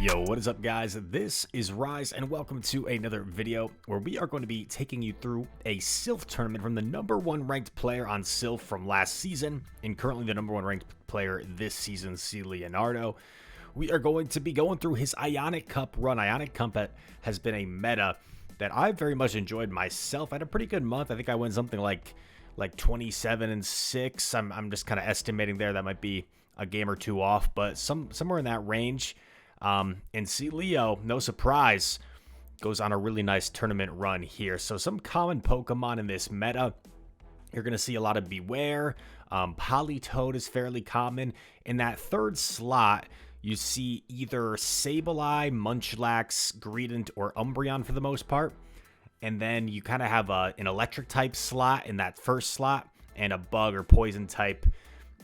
Yo, what is up, guys? This is Rise, and welcome to another video where we are going to be taking you through a silph tournament from the #1 ranked player on silph from last season, and currently the #1 ranked player this season, CLeonardo. We are going to be going through his Ionic Cup run. Ionic Cup has been a meta that I've very much enjoyed myself. I had a pretty good month. I think I went something like 27-6. I'm just kind of estimating there. That might be a game or two off, but somewhere in that range. And C-Leo, no surprise, goes on a really nice tournament run here. So some common Pokemon in this meta. You're going to see a lot of Bewear. Politoed is fairly common. In that third slot, you see either Sableye, Munchlax, Greedent, or Umbreon for the most part. And then you kind of have an electric type slot in that first slot and a bug or poison type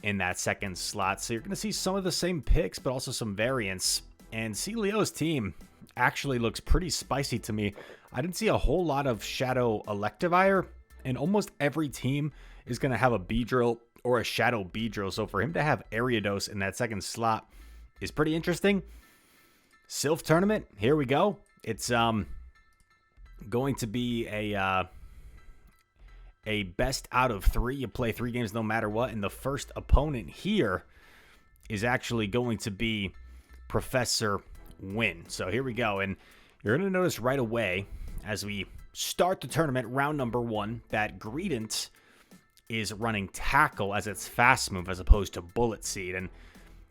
in that second slot. So you're going to see some of the same picks, but also some variants. And C-Leo's team actually looks pretty spicy to me. I didn't see a whole lot of Shadow Electivire, and almost every team is going to have a Beedrill or a Shadow Beedrill. So for him to have Ariados in that second slot is pretty interesting. Silph tournament, here we go. It's going to be a best out of 3. You play 3 games no matter what, and the first opponent here is actually going to be Professor Win. So here we go, and you're going to notice right away as we start the tournament, round number 1, that Greedent is running Tackle as its fast move as opposed to Bullet Seed, and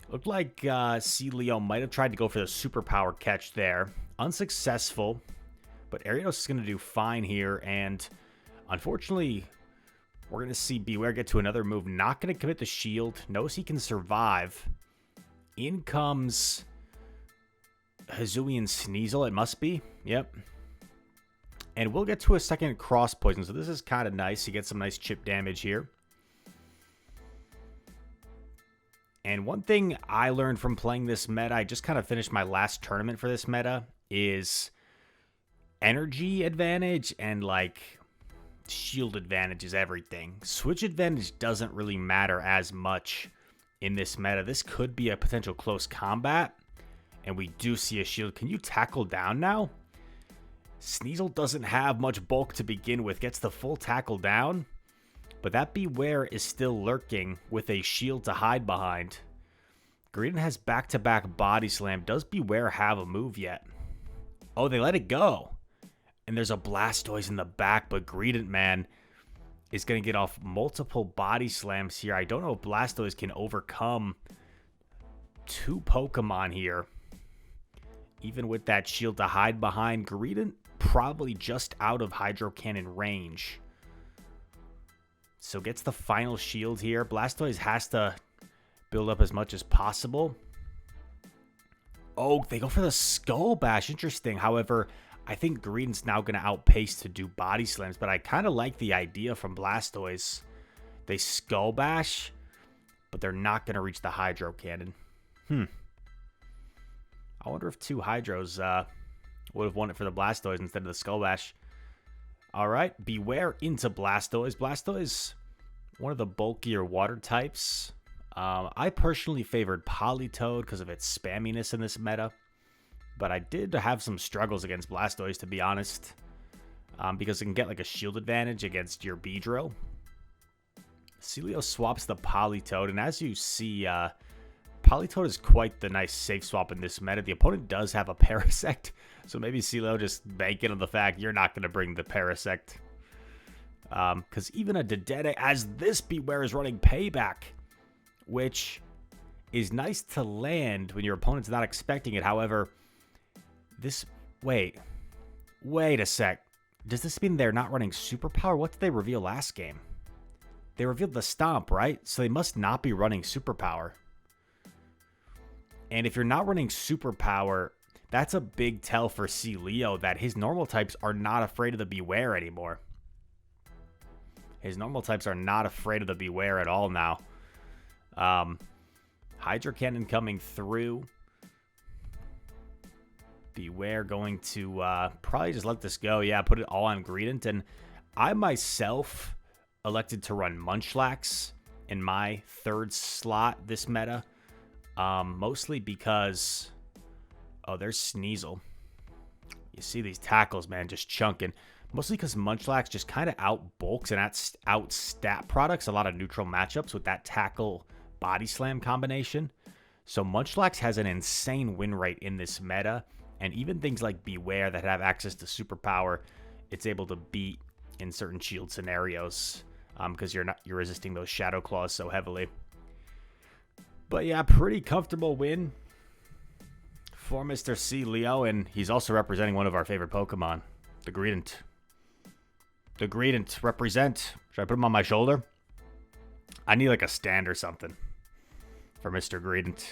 looked like C-Leo might have tried to go for the superpower catch there. Unsuccessful, but Ariados is going to do fine here, and unfortunately, we're going to see Bewear get to another move. Not going to commit the shield. Knows he can survive. In comes Hisuian Sneasel, it must be. Yep. And we'll get to a second cross poison, so this is kind of nice. You get some nice chip damage here. And one thing I learned from playing this meta, I just kind of finished my last tournament for this meta, is energy advantage and like shield advantage is everything. Switch advantage doesn't really matter as much in this meta. This could be a potential close combat, and we do see a shield. Can you tackle down now? Sneasel doesn't have much bulk to begin with. Gets the full tackle down, but that Bewear is still lurking with a shield to hide behind. Greedent has back-to-back body slam. Does Bewear have a move yet? Oh, they let it go. And there's a Blastoise in the back, but Greedent, man, is going to get off multiple body slams here. I don't know if Blastoise can overcome 2 Pokemon here. Even with that shield to hide behind, Greedent probably just out of Hydro Cannon range. So gets the final shield here. Blastoise has to build up as much as possible. Oh, they go for the Skull Bash. Interesting. However, I think Greedent's now going to outpace to do body slams, but I kind of like the idea from Blastoise. They Skull Bash, but they're not going to reach the Hydro Cannon. I wonder if 2 Hydros would have won it for the Blastoise instead of the Skull Bash. All right, Bewear into Blastoise. Blastoise, one of the bulkier water types. I personally favored Politoed because of its spamminess in this meta. But I did have some struggles against Blastoise, to be honest. Because it can get like a shield advantage against your Beedrill. C-Leo swaps the Politoed. And as you see, Politoed is quite the nice safe swap in this meta. The opponent does have a Parasect. So maybe C-Leo just banking on the fact you're not going to bring the Parasect. Because even a Dedede, as this Bewear is running Payback, which is nice to land when your opponent's not expecting it. However, this... Wait a sec. Does this mean they're not running Superpower? What did they reveal last game? They revealed the Stomp, right? So they must not be running Superpower. And if you're not running Superpower, that's a big tell for C-Leo that his normal types are not afraid of the Bewear anymore. His normal types are not afraid of the Bewear at all now. Hydro Cannon coming through. Bewear going to probably just let this go. Yeah, put it all on Greedent. And I myself elected to run Munchlax in my third slot this meta. Mostly because Oh, there's Sneasel. You see these tackles, man, just chunking. Mostly because Munchlax just kind of out-bulks and out-stat products a lot of neutral matchups with that tackle body slam combination. So Munchlax has an insane win rate in this meta. And even things like Bewear that have access to superpower, it's able to beat in certain shield scenarios. Because you're resisting those Shadow Claws so heavily. But yeah, pretty comfortable win for Mr. C. Leo, and he's also representing one of our favorite Pokemon, the Greedent. The Greedent represent. Should I put him on my shoulder? I need like a stand or something for Mr. Greedent.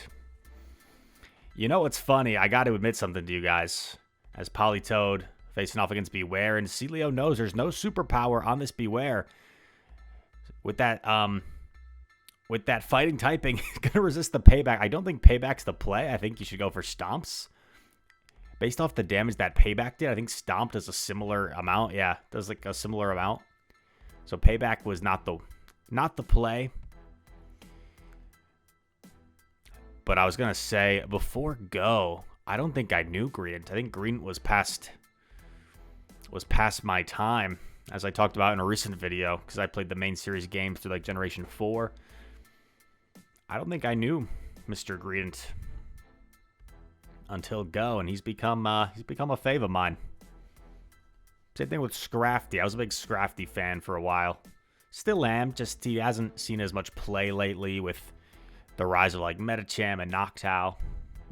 You know what's funny? I got to admit something to you guys. As Politoed facing off against Bewear, and C. Leo knows there's no superpower on this Bewear. With that fighting typing, gonna resist the payback. I don't think payback's the play. I think you should go for stomps. Based off the damage that payback did, I think stomp does a similar amount. Yeah, does like a similar amount. So payback was not the play. But I was gonna say before go, I don't think I knew Greedent. I think Greedent was past my time, as I talked about in a recent video, because I played the main series games through like Generation 4. I don't think I knew Mr. Greedent until go, and he's become a fave of mine. Same thing with Scrafty. I was a big Scrafty fan for a while. Still am, just he hasn't seen as much play lately with the rise of like Metacham and Noctowl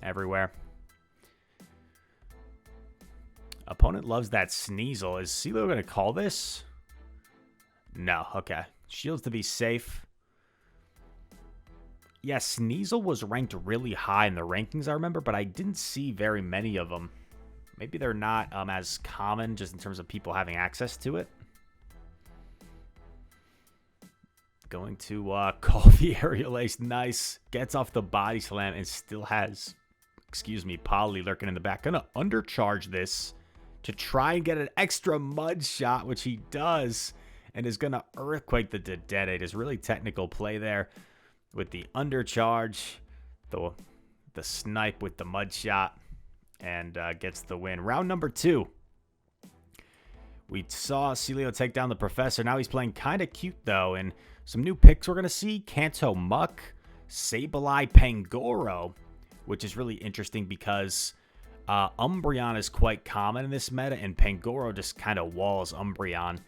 everywhere. Opponent loves that Sneasel. Is CeeLo going to call this? No. Okay. Shields to be safe. Yeah, Sneasel was ranked really high in the rankings, I remember, but I didn't see very many of them. Maybe they're not as common just in terms of people having access to it. Going to call the Aerial Ace. Nice. Gets off the body slam and still has, Poly lurking in the back. Gonna undercharge this to try and get an extra mud shot, which he does, and is gonna Earthquake the Dedede. Is really technical play there with the undercharge, the snipe with the mud shot, and gets the win. Round number 2. We saw Celio take down the Professor. Now he's playing kind of cute, though, and some new picks we're going to see. Kanto Muck, Sableye Pangoro, which is really interesting because Umbreon is quite common in this meta, and Pangoro just kind of walls Umbreon.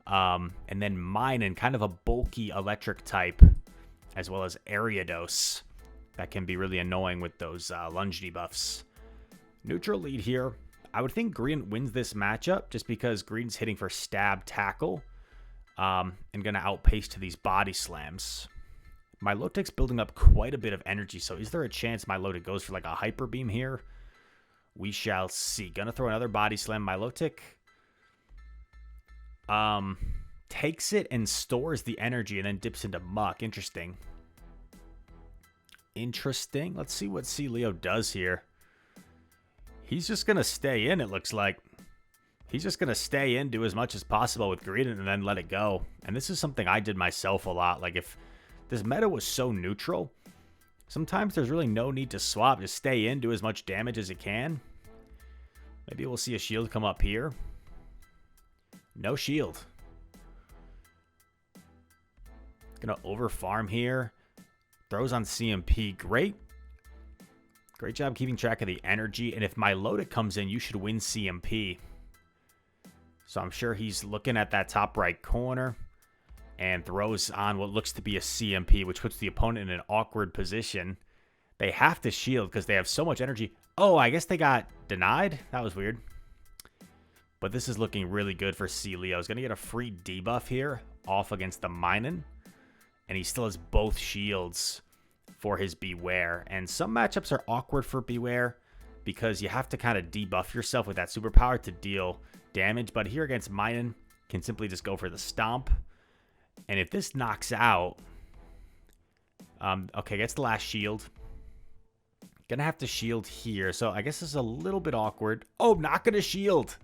And then Minun, kind of a bulky electric type, as well as Ariados. That can be really annoying with those lunge debuffs. Neutral lead here. I would think Green wins this matchup just because Green's hitting for stab tackle and going to outpace to these body slams. Milotic's building up quite a bit of energy, so is there a chance Milotic goes for like a Hyper Beam here? We shall see. Gonna throw another body slam. Milotic takes it and stores the energy and then dips into Muck. Interesting. Let's see what C. Leo does here. He's just going to stay in, it looks like. He's just going to stay in, do as much as possible with Green, and then let it go. And this is something I did myself a lot. Like, if this meta was so neutral, sometimes there's really no need to swap. Just stay in, do as much damage as it can. Maybe we'll see a shield come up here. No shield. Gonna overfarm here. Throws on CMP. Great. Great job keeping track of the energy. And if Milotic comes in, you should win CMP. So I'm sure he's looking at that top right corner and throws on what looks to be a CMP, which puts the opponent in an awkward position. They have to shield because they have so much energy. Oh, I guess they got denied. That was weird. But this is looking really good for C. Leo. He's going to get a free debuff here off against the Minun. And he still has both shields for his Bewear. And some matchups are awkward for Bewear because you have to kind of debuff yourself with that superpower to deal damage. But here against Minun, can simply just go for the Stomp. And if this knocks out... okay, gets the last shield. Gonna have to shield here. So I guess this is a little bit awkward. Oh, not gonna shield.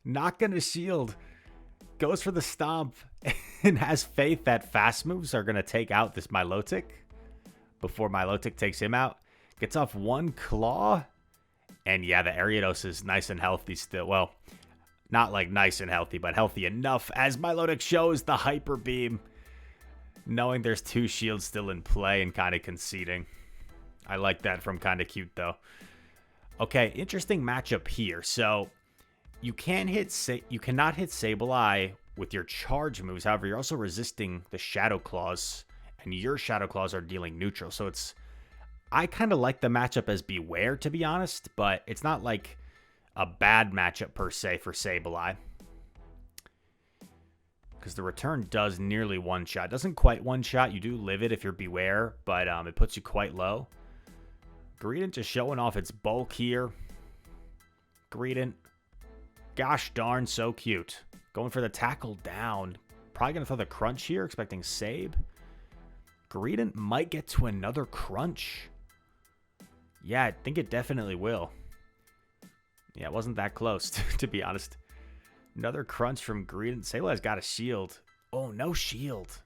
Not gonna shield. Goes for the Stomp and has faith that fast moves are gonna take out this Milotic before Milotic takes him out. Gets off one claw And yeah, the Ariados is nice and healthy still. Well, not like nice and healthy, but healthy enough. As Milotic shows the Hyper Beam. Knowing there's 2 shields still in play and kind of conceding. I like that from kind of cute, though. Okay, interesting matchup here. So, you cannot hit Sableye with your charge moves. However, you're also resisting the Shadow Claws. And your Shadow Claws are dealing neutral. So, I kind of like the matchup as Bewear, to be honest. But it's not like a bad matchup per se for Sableye. Because the return does nearly one-shot. Doesn't quite one-shot. You do live it if you're Bewear, but it puts you quite low. Greedent just showing off its bulk here. Greedent. Gosh darn, so cute. Going for the tackle down. Probably going to throw the crunch here, expecting Sabe. Greedent might get to another crunch. Yeah, I think it definitely will. Yeah, it wasn't that close, to be honest. Another crunch from Greedent. Sableye's got a shield. Oh, no shield.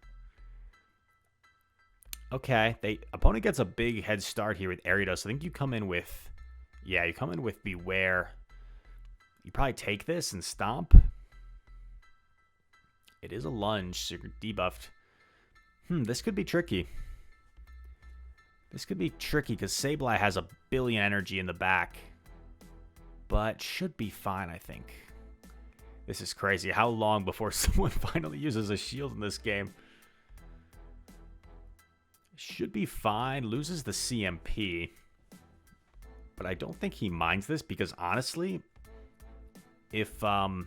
Okay, opponent gets a big head start here with Ariados. I think you come in with... Yeah, you come in with Bewear. You probably take this and stomp. It is a lunge, so you're debuffed. This could be tricky. This could be tricky because Sableye has a billion energy in the back. But should be fine, I think. This is crazy. How long before someone finally uses a shield in this game? Should be fine. Loses the CMP. But I don't think he minds this because honestly, if kind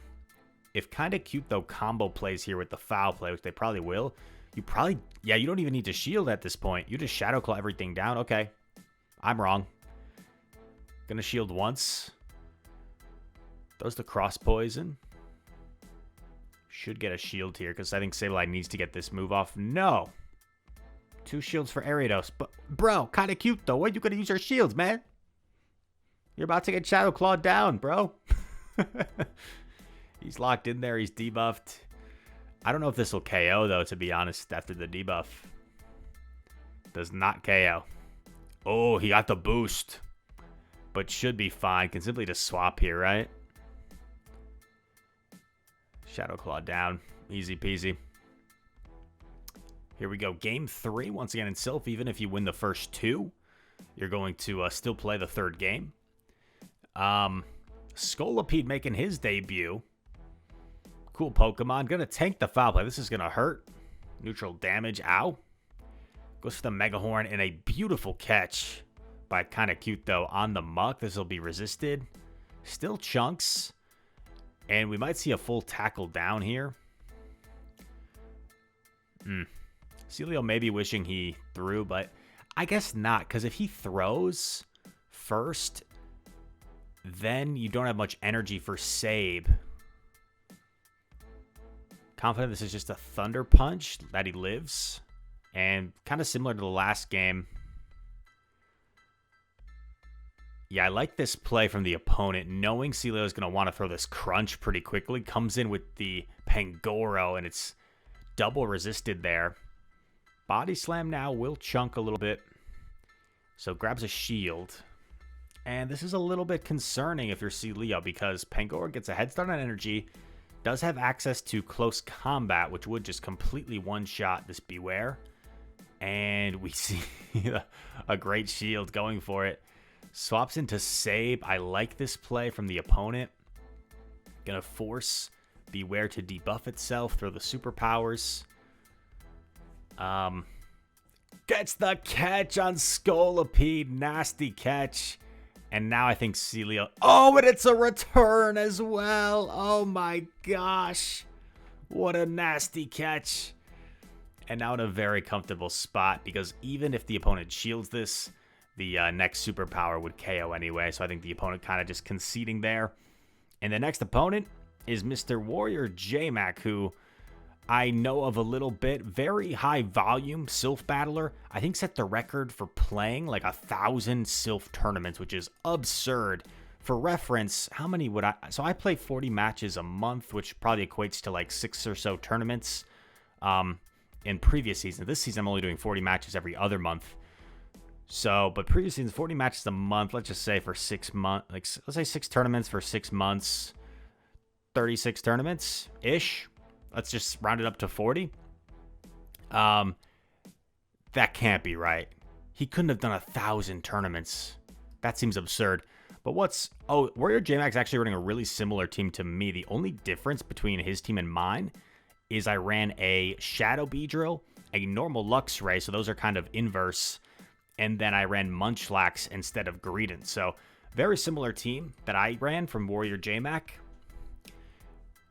of cute though combo plays here with the foul play, which they probably will, you don't even need to shield at this point. You just Shadow Claw everything down. Okay. I'm wrong. Gonna shield once. Throws the cross poison. Should get a shield here because I think Sableye needs to get this move off. No. 2 shields for Ariados. But, bro, kind of cute, though. When you going to use your shields, man? You're about to get Shadow Claw down, bro. He's locked in there. He's debuffed. I don't know if this will KO, though, to be honest, after the debuff. Does not KO. Oh, he got the boost. But should be fine. Can simply just swap here, right? Shadow Claw down. Easy peasy. Here we go. Game 3. Once again in silph. Even if you win the first 2, you're going to still play the 3rd game. Scolipede making his debut. Cool Pokemon. Gonna tank the foul play. This is gonna hurt. Neutral damage. Ow. Goes for the Mega Horn and a beautiful catch by kind of cute though on the muck. This will be resisted. Still chunks. And we might see a full tackle down here. Celio may be wishing he threw, but I guess not. Because if he throws first, then you don't have much energy for Sabe. Confident this is just a Thunder Punch that he lives. And kind of similar to the last game. Yeah, I like this play from the opponent. Knowing Celio is going to want to throw this crunch pretty quickly. Comes in with the Pangoro, and it's double resisted there. Body Slam now will chunk a little bit. So grabs a shield. And this is a little bit concerning if you're Celio, because Pangoro gets a head start on energy. Does have access to close combat, which would just completely one-shot this Bewear. And we see a great shield going for it. Swaps into Sabe. I like this play from the opponent. Gonna force Bewear to debuff itself, throw the superpowers. Gets the catch on Scolipede. Nasty catch. And now I think Celio... Oh, and it's a return as well. Oh my gosh. What a nasty catch. And now in a very comfortable spot, because even if the opponent shields this, the next superpower would KO anyway. So I think the opponent kind of just conceding there. And the next opponent is Mr. Warrior J-Mac, who I know of a little bit. Very high volume silph battler. I think set the record for playing like 1,000 silph tournaments, which is absurd. For reference, how many would I... So I play 40 matches a month, which probably equates to like 6 or so tournaments in previous seasons. This season I'm only doing 40 matches every other month. So, but previously, 40 matches a month, let's just say for 6 months, like, let's say 6 tournaments for 6 months, 36 tournaments ish. Let's just round it up to 40. That can't be right. He couldn't have done 1,000 tournaments. That seems absurd. But Warrior J-Max actually running a really similar team to me. The only difference between his team and mine is I ran a Shadow Beedrill, a normal Luxray, so those are kind of inverse, and then I ran Munchlax instead of Greedent. So very similar team that I ran from Warrior J-Mac.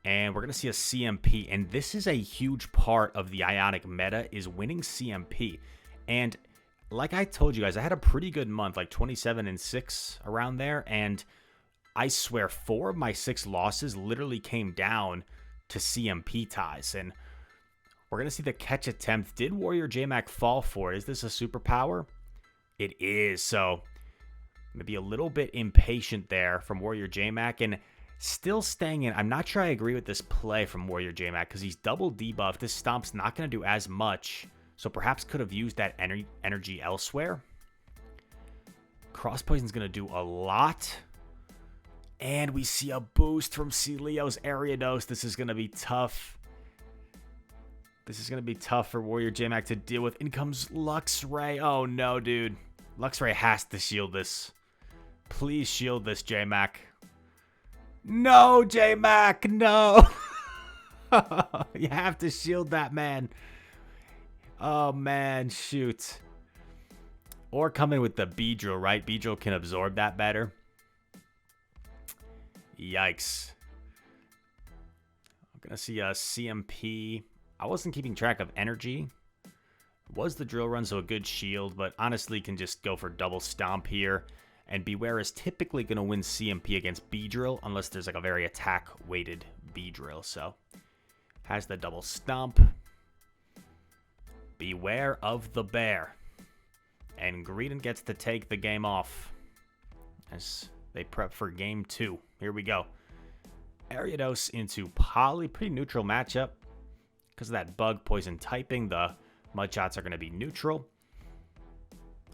And we're going to see a CMP, and this is a huge part of the Ionic meta, is winning CMP. And like I told you guys, I had a pretty good month, like 27-6 around there, and I swear 4 of my 6 losses literally came down to CMP ties. And we're going to see the catch attempt. Did Warrior J-Mac fall for it? Is this a superpower? It is, so maybe a little bit impatient there from Warrior J-Mac, and still staying in. I'm not sure I agree with this play from Warrior J-Mac because he's double debuffed. This Stomp's not going to do as much, so perhaps could have used that energy elsewhere. Cross Poison's going to do a lot. And we see a boost from Leo's Ariados. This is going to be tough. This is going to be tough for Warrior J-Mac to deal with. In comes Luxray. Oh no, dude. Luxray has to shield this. Please shield this, J-Mac. No, J-Mac, no. You have to shield that, man. Oh, man, shoot. Or come in with the Beedrill, right? Beedrill can absorb that better. Yikes. I'm going to see a CMP. I wasn't keeping track of energy. It was the drill run, so a good shield, but honestly can just go for double stomp here. And Bewear is typically going to win CMP against Beedrill unless there's like a very attack-weighted Beedrill. So, has the double stomp. Beware of the bear. And Greedent gets to take the game off as they prep for game 2. Here we go. Ariados into Poly. Pretty neutral matchup. Because of that bug poison typing, the mud shots are going to be neutral.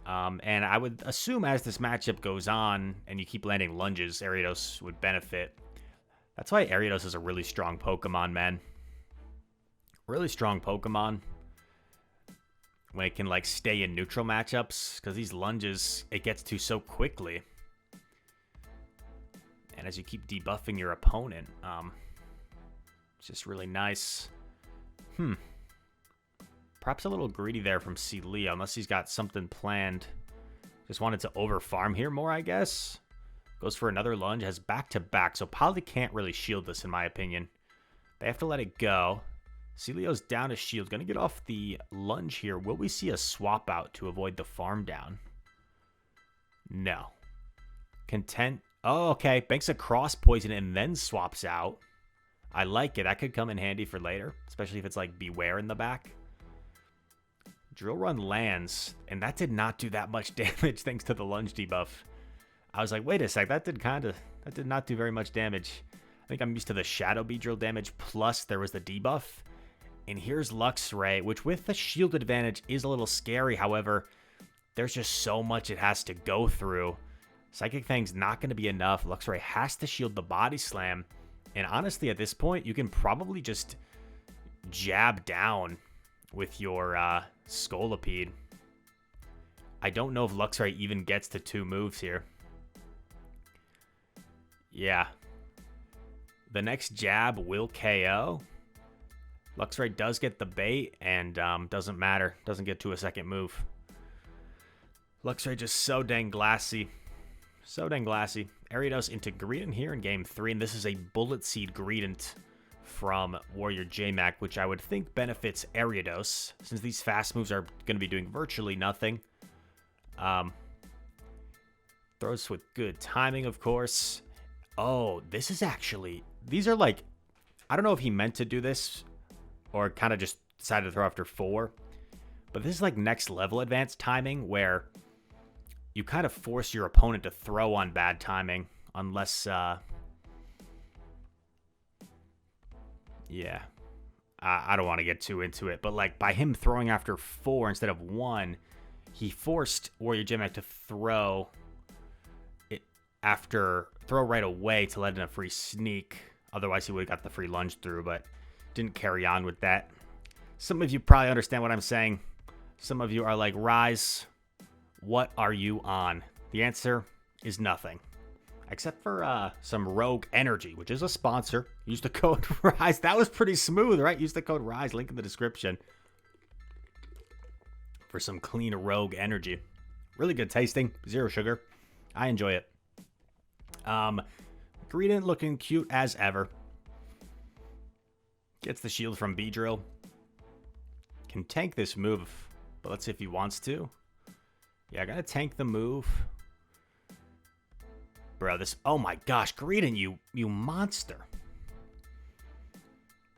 And I would assume as this matchup goes on and you keep landing lunges, Ariados would benefit. That's why Ariados is a really strong Pokemon, man. Really strong Pokemon. When it can, like, stay in neutral matchups. Because these lunges, it gets to so quickly. And as you keep debuffing your opponent, it's just really nice. Perhaps a little greedy there from Leo, unless he's got something planned. Just wanted to over-farm here more, I guess. Goes for another lunge, has back-to-back, so Poly can't really shield this, in my opinion. They have to let it go. Leo's down a shield, gonna get off the lunge here. Will we see a swap out to avoid the farm down? No. Content. Oh, okay. Banks a cross poison and then swaps out. I like it. That could come in handy for later, especially if it's like Bewear in the back. Drill Run lands, and that did not do that much damage thanks to the lunge debuff. I was like, wait a sec, that did not do very much damage. I think I'm used to the Shadow Beedrill damage, plus there was the debuff. And here's Luxray, which with the shield advantage is a little scary. However, there's just so much it has to go through. Psychic Fang's not going to be enough. Luxray has to shield the Body Slam. And honestly, at this point, you can probably just jab down with your Scolipede. I don't know if Luxray even gets to 2 moves here. Yeah. The next jab will KO. Luxray does get the bait and doesn't matter. Doesn't get to a second move. Luxray just so dang glassy. So dang glassy. Ariados into Greedent here in game 3. And this is a Bullet Seed Greedent from Warrior J-Mac, which I would think benefits Ariados, since these fast moves are going to be doing virtually nothing. Throws with good timing, of course. Oh, this is actually... These are like... I don't know if he meant to do this, or kind of just decided to throw after 4. But this is like next level advanced timing, where you kind of force your opponent to throw on bad timing, unless... Yeah, I don't want to get too into it, but like by him throwing after 4 instead of 1, he forced Warrior Gemak to throw it throw right away to let in a free sneak. Otherwise, he would have got the free lunge through, but didn't carry on with that. Some of you probably understand what I'm saying. Some of you are like, Rise, what are you on? The answer is nothing. Except for some Rogue Energy, which is a sponsor. Use the code RISE. That was pretty smooth, right? Use the code RISE. Link in the description. For some clean Rogue Energy. Really good tasting. 0 sugar. I enjoy it. Greedent looking cute as ever. Gets the shield from Beedrill. Can tank this move, but let's see if he wants to. Yeah, I gotta tank the move. Bro, oh my gosh, Greedent, you monster.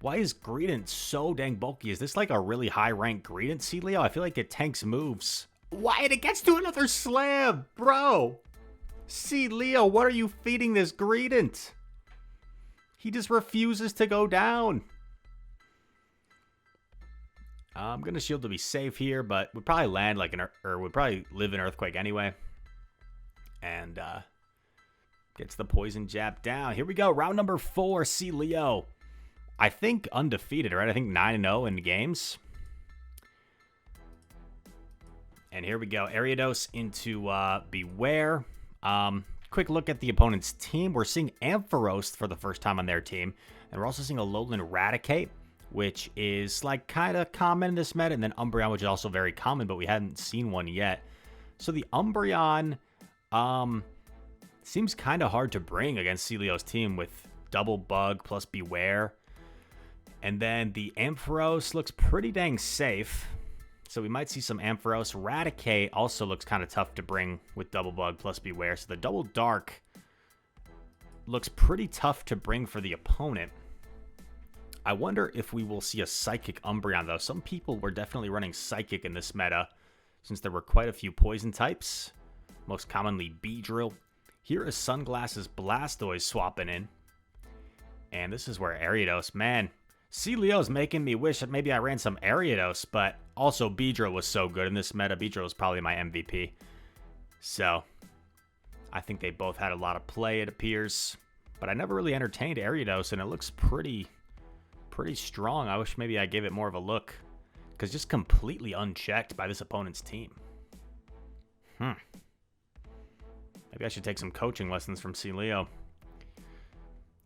Why is Greedent so dang bulky? Is this like a really high rank Greedent, C-Leo? I feel like it tanks moves. Why? And it gets to another slam, bro. C-Leo, what are you feeding this Greedent? He just refuses to go down. I'm gonna shield to be safe here, but would probably land like would probably live in Earthquake anyway. And gets the poison jab down. Here we go. Round number 4, C-Leo. I think undefeated, right? I think 9-0 in games. And here we go. Ariados into Bewear. Quick look at the opponent's team. We're seeing Ampharos for the first time on their team. And we're also seeing a Alolan Raticate, which is like kind of common in this meta. And then Umbreon, which is also very common, but we hadn't seen one yet. So the Umbreon seems kind of hard to bring against C-Leo's team with double bug plus Bewear. And then the Ampharos looks pretty dang safe. So we might see some Ampharos. Raticate also looks kind of tough to bring with double bug plus Bewear. So the double dark looks pretty tough to bring for the opponent. I wonder if we will see a Psychic Umbreon, though. Some people were definitely running Psychic in this meta, since there were quite a few poison types, most commonly Beedrill. Here is Sunglasses Blastoise swapping in. And this is where Ariados, man, C-Leo's making me wish that maybe I ran some Ariados, but also Beedrill was so good in this meta. Beedrill was probably my MVP. So, I think they both had a lot of play, it appears. But I never really entertained Ariados, and it looks pretty strong. I wish maybe I gave it more of a look, because just completely unchecked by this opponent's team. Maybe I should take some coaching lessons from C-Leo.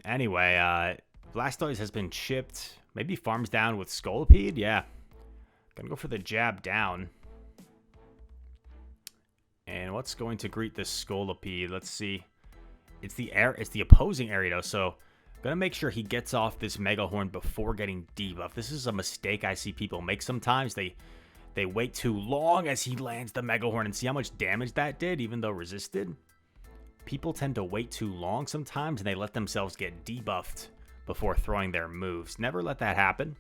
Anyway, Blastoise has been chipped. Maybe farms down with Scolipede? Yeah. Gonna go for the jab down. And what's going to greet this Scolipede? Let's see. It's the opposing Ariados, so gonna make sure he gets off this Mega Horn before getting debuffed. This is a mistake I see people make sometimes. They wait too long as he lands the Mega Horn, and see how much damage that did, even though resisted. People tend to wait too long sometimes, and they let themselves get debuffed before throwing their moves. Never let that happen,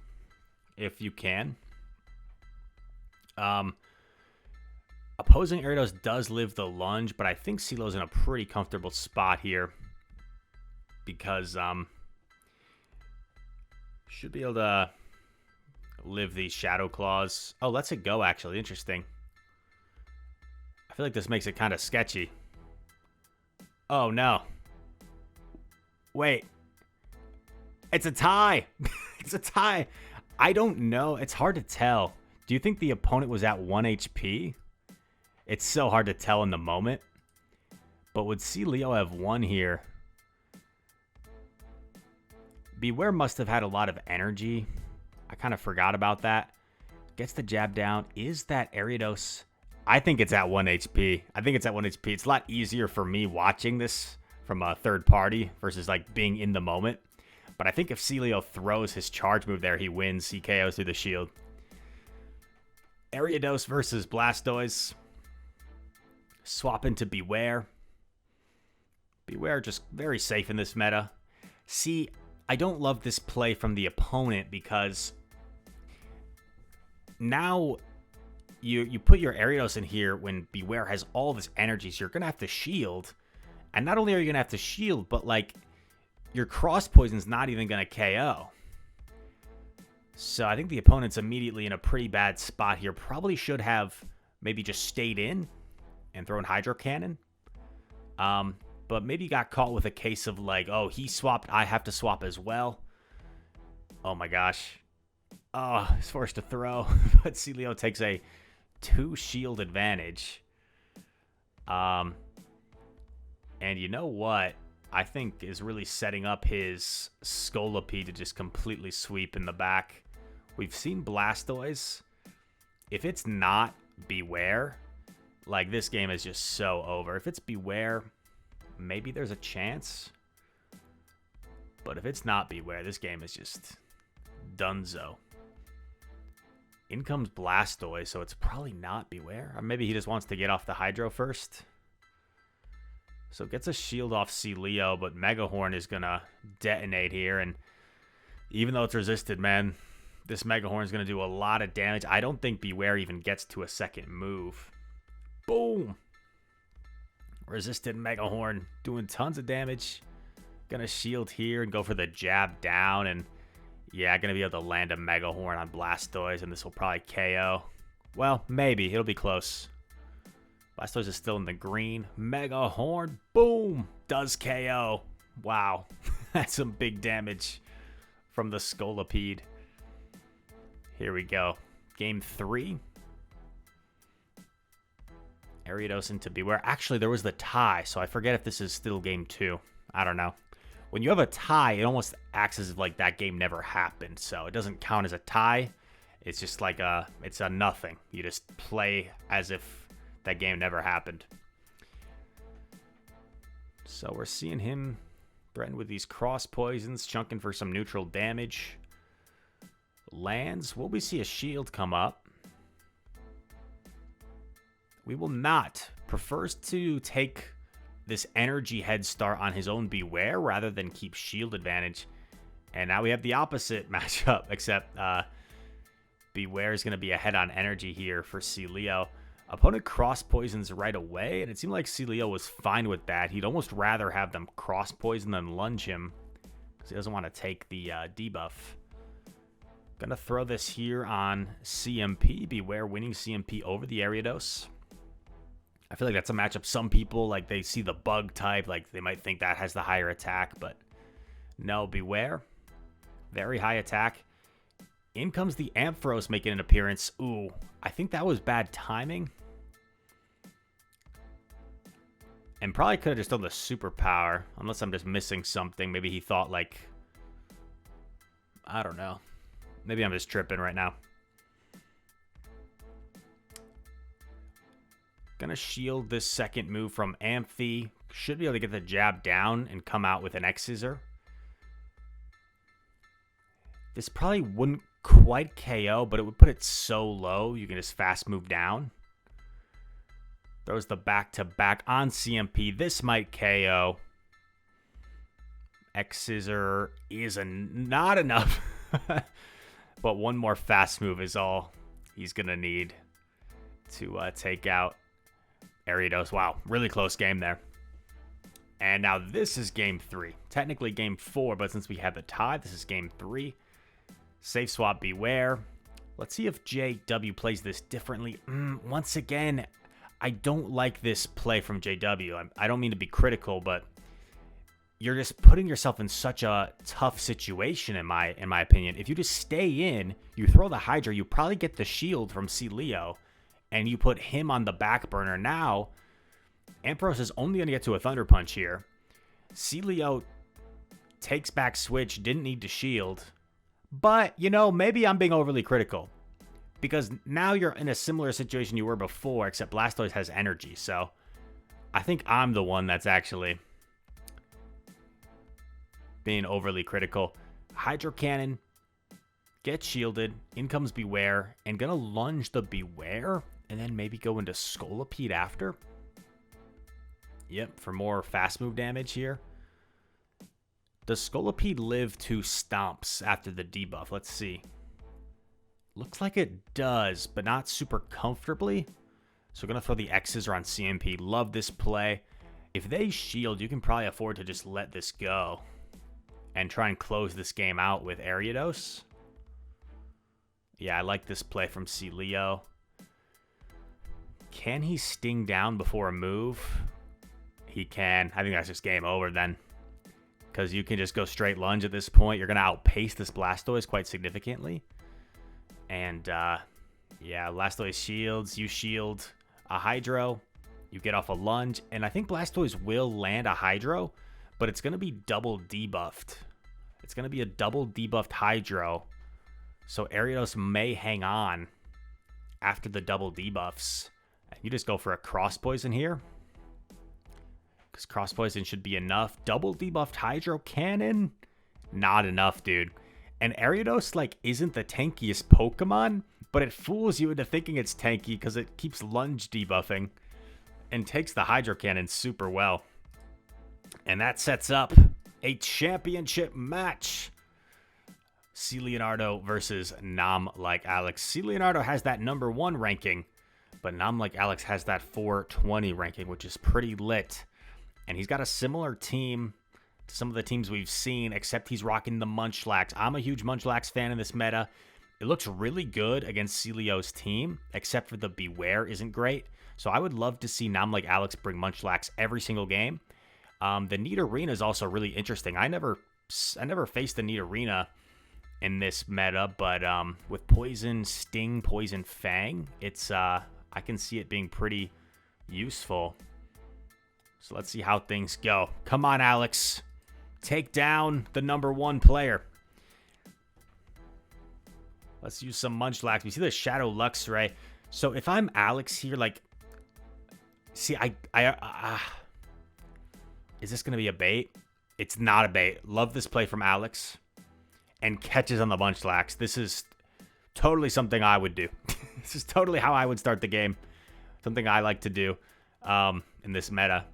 if you can. Opposing Ariados does live the lunge, but I think CeeLo's in a pretty comfortable spot here, because should be able to live these Shadow Claws. Oh, lets it go, actually. Interesting. I feel like this makes it kind of sketchy. Oh, no. Wait. It's a tie. It's a tie. I don't know. It's hard to tell. Do you think the opponent was at 1 HP? It's so hard to tell in the moment. But would C-Leo have won here? Bewear must have had a lot of energy. I kind of forgot about that. Gets the jab down. Is that Ariados? I think it's at 1 HP. I think it's at 1 HP. It's a lot easier for me watching this from a third party versus like being in the moment. But I think if C-Leo throws his charge move there, he wins. He KOs through the shield. Ariados versus Blastoise. Swap into Bewear. Bewear just very safe in this meta. See, I don't love this play from the opponent because now you put your Ariados in here when Bewear has all this energy, so you're going to have to shield. And not only are you going to have to shield, but like your cross poison's not even going to KO. So I think the opponent's immediately in a pretty bad spot here. Probably should have maybe just stayed in and thrown Hydro Cannon. But maybe got caught with a case of like, oh, he swapped, I have to swap as well. Oh my gosh. Oh, he's forced to throw. But CLeon takes a 2 shield advantage. And you know what? I think is really setting up his Scolipede to just completely sweep in the back. We've seen Blastoise. If it's not Bewear, like this game is just so over. If it's Bewear, maybe there's a chance. But if it's not Bewear, this game is just donezo. In comes Blastoise, so it's probably not Bewear. Or maybe he just wants to get off the Hydro first. So gets a shield off CLeon, but Mega Horn is going to detonate here. And even though it's resisted, man, this Mega Horn is going to do a lot of damage. I don't think Bewear even gets to a second move. Boom! Resisted Mega Horn doing tons of damage. Gonna shield here and go for the jab down. And yeah, gonna be able to land a Mega Horn on Blastoise, and this will probably KO. Well, maybe. It'll be close. Blastoise is still in the green. Mega Horn, boom, does KO. Wow, that's some big damage from the Scolipede. Here we go. Game 3. Ariados into Bewear. Actually, there was the tie, so I forget if this is still game 2. I don't know. When you have a tie, it almost acts as if like that game never happened, so it doesn't count as a tie. It's just like it's a nothing. You just play as if that game never happened. So we're seeing him threaten with these cross poisons, chunking for some neutral damage. Lands. Will we see a shield come up? We will not. Prefers to take this energy head start on his own Bewear rather than keep shield advantage. And now we have the opposite matchup, except Bewear is going to be ahead on energy here for CLeon. Opponent cross poisons right away, and it seemed like CLeon was fine with that. He'd almost rather have them cross poison than lunge him because he doesn't want to take the debuff. Gonna throw this here on CMP. Bewear winning CMP over the Ariados. I feel like that's a matchup some people, like they see the bug type, like they might think that has the higher attack, but no, Bewear. Very high attack. In comes the Ampharos making an appearance. Ooh, I think that was bad timing. And probably could have just done the superpower, unless I'm just missing something. Maybe he thought like, I don't know. Maybe I'm just tripping right now. Gonna shield this second move from Amphi. Should be able to get the jab down and come out with an X-Scissor. This probably wouldn't quite KO, but it would put it so low you can just fast move down. Throws the back-to-back on CMP. This might KO. X-Scissor is not enough. But one more fast move is all he's going to need to take out Ariados. Wow, really close game there. And now this is game 3. Technically game 4, but since we have the tie, this is game 3. Safe swap Bewear. Let's see if JW plays this differently. Once again, I don't like this play from JW. I don't mean to be critical, but you're just putting yourself in such a tough situation, in my opinion. If you just stay in, you throw the Hydra, you probably get the shield from CLeon, and you put him on the back burner. Now, Ampharos is only going to get to a Thunder Punch here. CLeon takes back switch, didn't need to shield. But, you know, maybe I'm being overly critical. Because now you're in a similar situation you were before, except Blastoise has energy. So, I think I'm the one that's actually being overly critical. Hydro Cannon, get shielded, in comes Bewear, and gonna lunge the Bewear, and then maybe go into Scolipede after. Yep, for more fast move damage here. Does Scolipede live 2 stomps after the debuff? Let's see. Looks like it does, but not super comfortably. So we're going to throw the X's on CMP. Love this play. If they shield, you can probably afford to just let this go and try and close this game out with Ariados. Yeah, I like this play from CLeon. Can he sting down before a move? He can. I think that's just game over then. Because you can just go straight lunge at this point. You're going to outpace this Blastoise quite significantly. And, yeah, Blastoise shields. You shield a Hydro. You get off a lunge. And I think Blastoise will land a Hydro, but it's going to be double debuffed. It's going to be a double debuffed Hydro. So Ariados may hang on after the double debuffs. You just go for a Cross Poison here. Because Cross Poison should be enough. Double debuffed Hydro Cannon? Not enough, dude. And Ariados, like, isn't the tankiest Pokemon, but it fools you into thinking it's tanky because it keeps lunge debuffing and takes the Hydro Cannon super well. And that sets up a championship match. CLeonardo versus Nom Like Alex. CLeonardo has that #1 ranking, but Nom Like Alex has that 420 ranking, which is pretty lit. And he's got a similar team to some of the teams we've seen, except he's rocking the Munchlax. I'm a huge Munchlax fan in this meta. It looks really good against Celio's team, except for the Bewear isn't great. So I would love to see Nom Like Alex bring Munchlax every single game. The Nidorina is also really interesting. I never faced the Nidorina in this meta, but with Poison Sting, Poison Fang, it's I can see it being pretty useful. So let's see how things go. Come on, Alex. Take down the #1 player. Let's use some Munchlax. We see the Shadow Luxray. So if I'm Alex here, like, see, is this going to be a bait? It's not a bait. Love this play from Alex. And catches on the Munchlax. This is totally something I would do. This is totally how I would start the game. Something I like to do in this meta.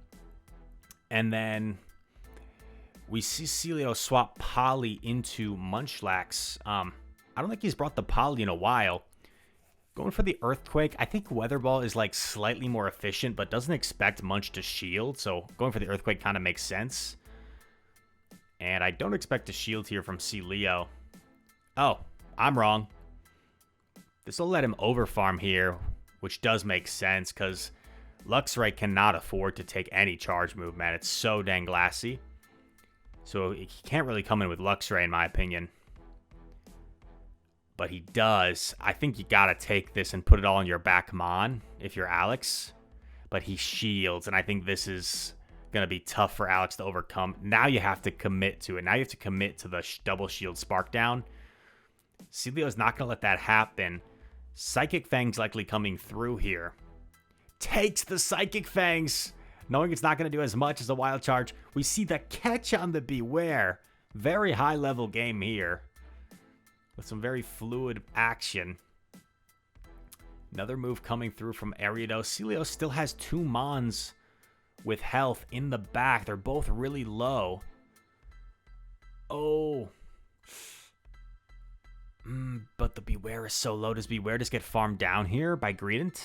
And then we see Celio swap Poly into Munchlax. I don't think he's brought the Poly in a while. Going for the Earthquake. I think Weather Ball is like slightly more efficient, but doesn't expect Munch to shield. So going for the Earthquake kind of makes sense. And I don't expect a shield here from Celio. Oh, I'm wrong. This will let him overfarm here, which does make sense because Luxray cannot afford to take any charge move, man. It's so dang glassy. So he can't really come in with Luxray, in my opinion. But he does. I think you got to take this and put it all in your back Mon if you're Alex. But he shields, and I think this is going to be tough for Alex to overcome. Now you have to commit to it. Now you have to commit to the double shield spark down. Celio's not going to let that happen. Psychic Fang's likely coming through here. Takes the Psychic Fangs, knowing it's not going to do as much as a Wild Charge. We see the catch on the Bewear. Very high level game here, with some very fluid action. Another move coming through from Ariados. Celio still has 2 Mons with health in the back. They're both really low. Oh. But the Bewear is so low. Does Bewear just get farmed down here by Greedent?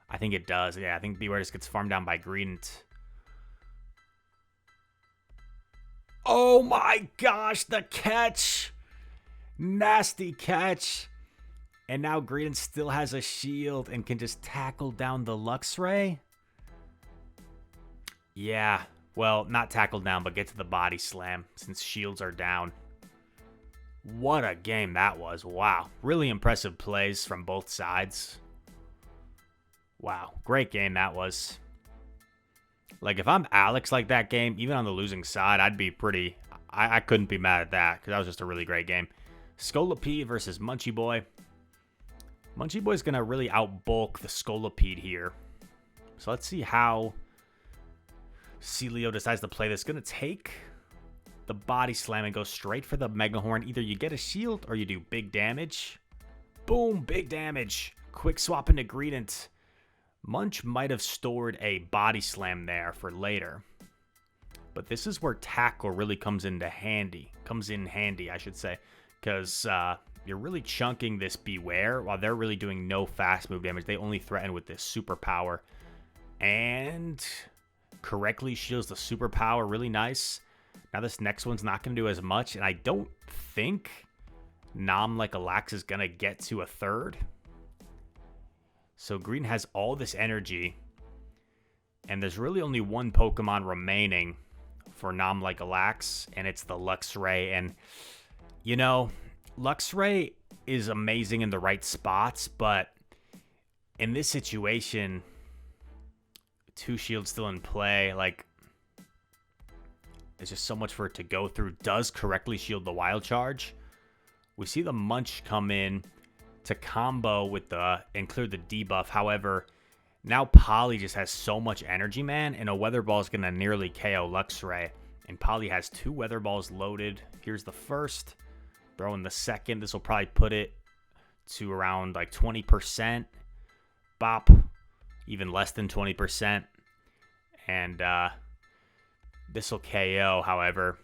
I think it does. Yeah, I think Bewear just gets farmed down by Greedent. Oh my gosh, the catch. Nasty catch. And now Greedent still has a shield and can just tackle down the Luxray. Yeah, well, not tackle down, but get to the body slam since shields are down. What a game that was. Wow. Really impressive plays from both sides. Wow. Great game that was. Like, if I'm Alex like that game, even on the losing side, I'd be pretty... I couldn't be mad at that because that was just a really great game. Scolipede versus Munchie Boy. Munchie Boy's going to really outbulk the Scolipede here. So let's see how Celio decides to play this. Going to take the body slam and go straight for the Mega Horn. Either you get a shield or you do big damage. Boom, big damage. Quick swap into Greedent. Munch might have stored a body slam there for later. But this is where tackle really comes in handy, I should say. Because you're really chunking this Bewear while they're really doing no fast move damage. They only threaten with this superpower. And correctly shields the superpower. Really nice. Now this next one's not going to do as much. And I don't think Nom Like Alex is going to get to a third. So green has all this energy, and there's really only one Pokemon remaining for Nom-like-a-Lax, and it's the Luxray. And, you know, Luxray is amazing in the right spots, but in this situation, 2 shields still in play. Like, there's just so much for it to go through. Does correctly shield the Wild Charge. We see the Munch come in to combo with the and clear the debuff. However, now Poly just has so much energy, man, and a Weather Ball is going to nearly KO Luxray. And Poly has 2 Weather Balls loaded. Here's the first. Throw in the second. This will probably put it to around like 20%. Bop. Even less than 20%. And this will KO, however.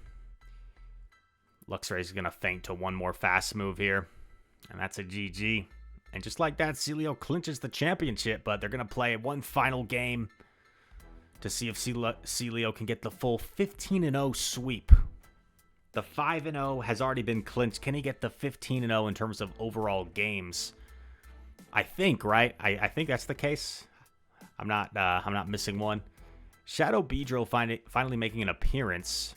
Luxray is going to feint to one more fast move here. And that's a GG. And just like that, Celio clinches the championship, but they're going to play one final game to see if Celio can get the full 15-0 sweep. The 5-0 has already been clinched. Can he get the 15-0 in terms of overall games? I think, right? I think that's the case. I'm not missing one. Shadow Beedrill finally making an appearance.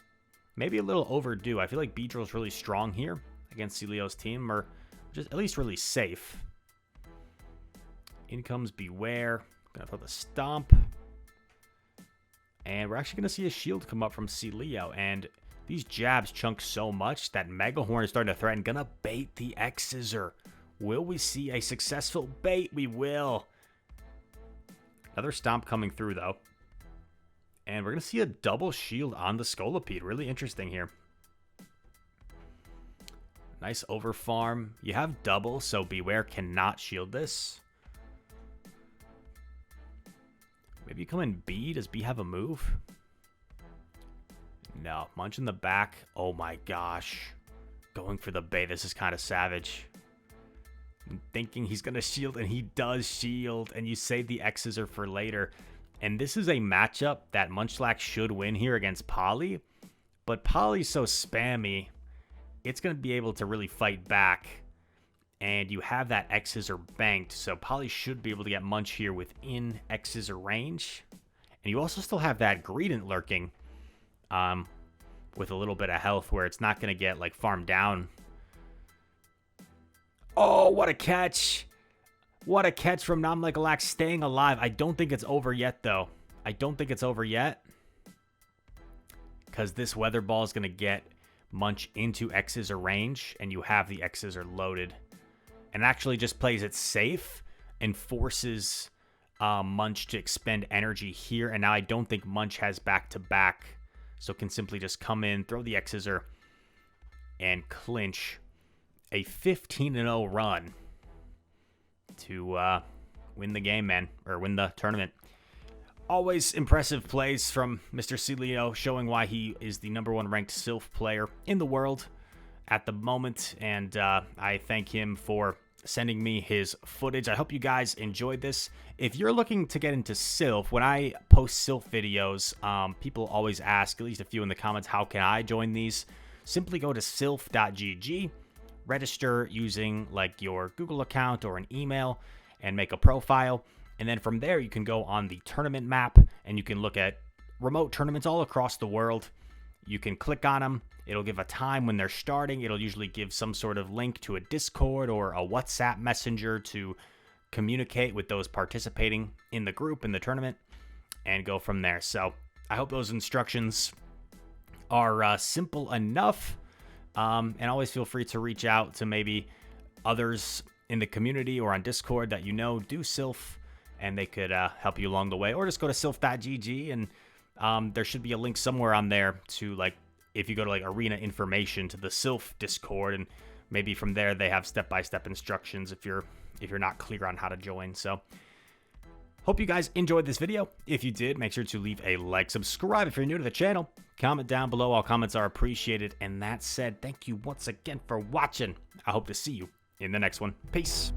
Maybe a little overdue. I feel like Beedrill's really strong here against Celio's team, or just at least really safe. In comes Bewear. Gonna throw the Stomp. And we're actually gonna see a shield come up from Celio. And these jabs chunk so much that Mega Horn is starting to threaten. Gonna bait the X-Scissor. Will we see a successful bait? We will. Another Stomp coming through, though. And we're going to see a double shield on the Scolipede. Really interesting here. Nice overfarm. You have double, so Bewear cannot shield this. Maybe you come in B. Does B have a move? No. Munch in the back. Oh my gosh. Going for the bait. This is kind of savage. I'm thinking he's going to shield, and he does shield. And you save the X-Scissor for later. And this is a matchup that Munchlax should win here against Poly. But Poly's so spammy, it's going to be able to really fight back. And you have that X-Scissor banked, so Poly should be able to get Munch here within X-Scissor range. And you also still have that Greedent lurking with a little bit of health where it's not going to get like farmed down. Oh, what a catch. What a catch from Nom-like-a-Lax staying alive. I don't think it's over yet, though. I don't think it's over yet. Because this Weather Ball is going to get Munch into X-Scissor range, and you have the X-Scissor loaded. And actually just plays it safe and forces Munch to expend energy here. And now I don't think Munch has back-to-back. So can simply just come in, throw the X-Scissor, and clinch a 15-0 run to win the game, man. Or win the tournament. Always impressive plays from Mr. Celio, showing why he is the #1 ranked silph player in the world at the moment. And I thank him for sending me his footage. I hope you guys enjoyed this. If you're looking to get into silph, when I post silph videos, people always ask, at least a few in the comments, how can I join these? Simply go to silph.gg, register using like your Google account or an email, and make a profile. And then from there, you can go on the tournament map, and you can look at remote tournaments all across the world. You can click on them. It'll give a time when they're starting. It'll usually give some sort of link to a Discord or a WhatsApp messenger to communicate with those participating in the group, in the tournament, and go from there. So I hope those instructions are simple enough. And always feel free to reach out to maybe others in the community or on Discord that you know do silph, and they could help you along the way. Or just go to silph.gg, and there should be a link somewhere on there to, like, if you go to like arena information, to the silph Discord, and maybe from there they have step-by-step instructions if you're not clear on how to join. So hope you guys enjoyed this video. If you did, make sure to leave a like, subscribe if you're new to the channel, comment down below. All comments are appreciated. And that said, thank you once again for watching. I hope to see you in the next one. Peace.